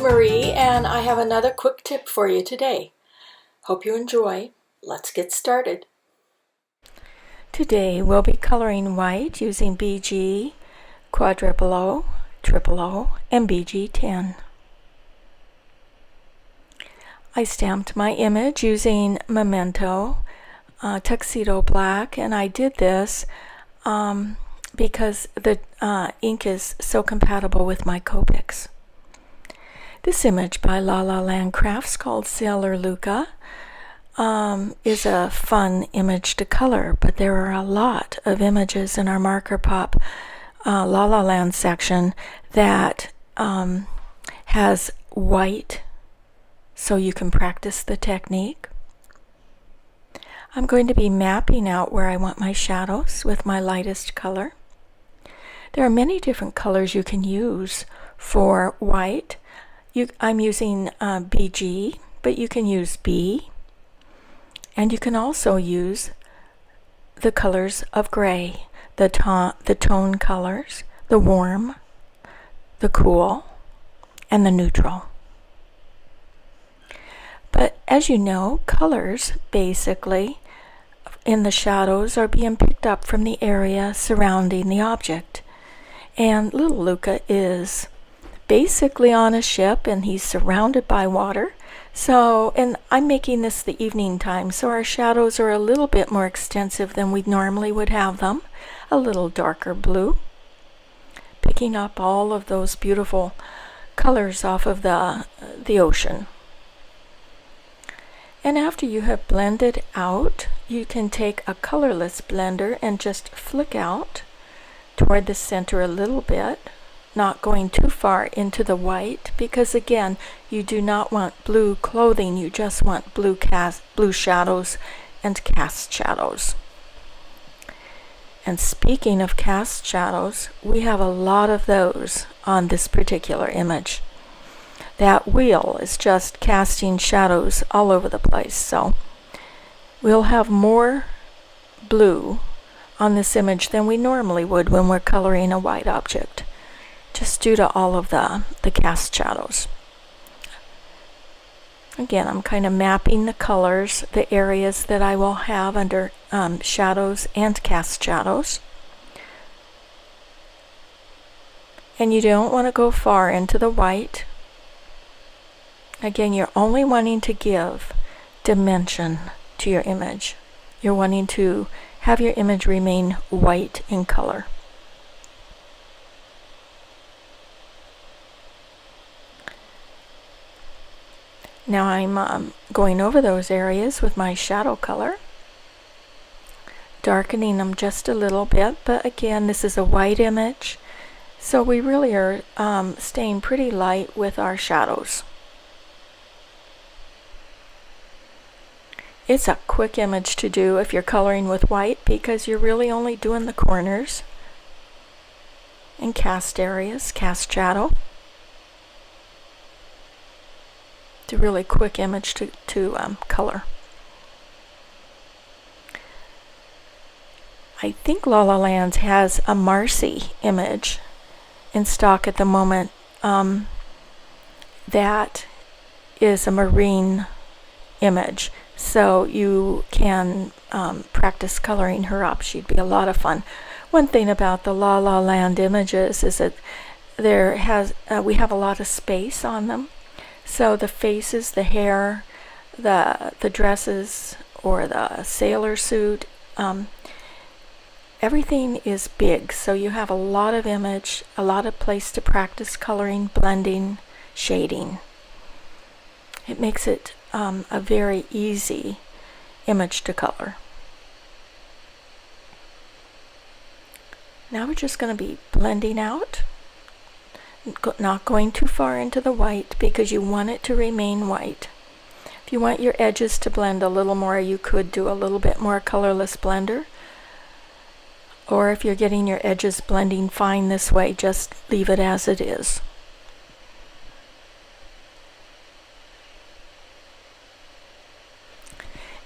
Marie, and I have another quick tip for you today. Hope you enjoy. Let's get started. Today we'll be coloring white using BG, quadruple O, triple O, and BG10. I stamped my image using Memento, Tuxedo Black, and I did this because the ink is so compatible with my Copics. This image by La La Land Crafts called Sailor Luca is a fun image to color, but there are a lot of images in our MarkerPOP La La Land section that has white, so you can practice the technique. I'm going to be mapping out where I want my shadows with my lightest color. There are many different colors you can use for white. I'm using BG, but you can use B, and you can also use the colors of gray, the tone colors, the warm, the cool, and the neutral. But as you know, colors basically in the shadows are being picked up from the area surrounding the object. And little Luca is basically on a ship and he's surrounded by water. So, and I'm making this the evening time, so our shadows are a little bit more extensive than we normally would have them. A little darker blue, picking up all of those beautiful colors off of the ocean. And after you have blended out, you can take a colorless blender and just flick out toward the center a little bit, not going too far into the white, because again, you do not want blue clothing, you just want blue shadows and cast shadows. And speaking of cast shadows, we have a lot of those on this particular image. That wheel is just casting shadows all over the place, so we'll have more blue on this image than we normally would when we're coloring a white object, just due to all of the cast shadows. Again, I'm kind of mapping the colors, the areas that I will have under shadows and cast shadows. And you don't want to go far into the white. Again, you're only wanting to give dimension to your image. You're wanting to have your image remain white in color. Now I'm going over those areas with my shadow color, darkening them just a little bit, but again, this is a white image, so we really are staying pretty light with our shadows. It's a quick image to do if you're coloring with white because you're really only doing the corners and cast areas, cast shadow. It's a really quick image to color. I think La La Land has a Marcy image in stock at the moment that is a marine image. So you can practice coloring her up. She'd be a lot of fun. One thing about the La La Land images is that we have a lot of space on them. So the faces, the hair, the dresses, or the sailor suit, everything is big. So you have a lot of image, a lot of place to practice coloring, blending, shading. It makes it a very easy image to color. Now we're just going to be blending out, not going too far into the white because you want it to remain white. If you want your edges to blend a little more, you could do a little bit more colorless blender. Or if you're getting your edges blending fine this way, just leave it as it is.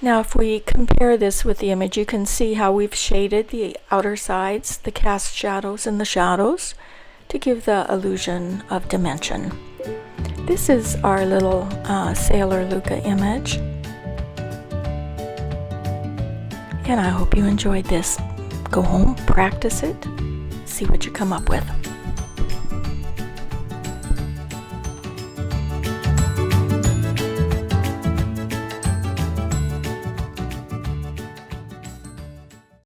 Now if we compare this with the image, you can see how we've shaded the outer sides, the cast shadows and the shadows to give the illusion of dimension. this is our little Sailor Luca image. And I hope you enjoyed this. Go home, practice it, see what you come up with.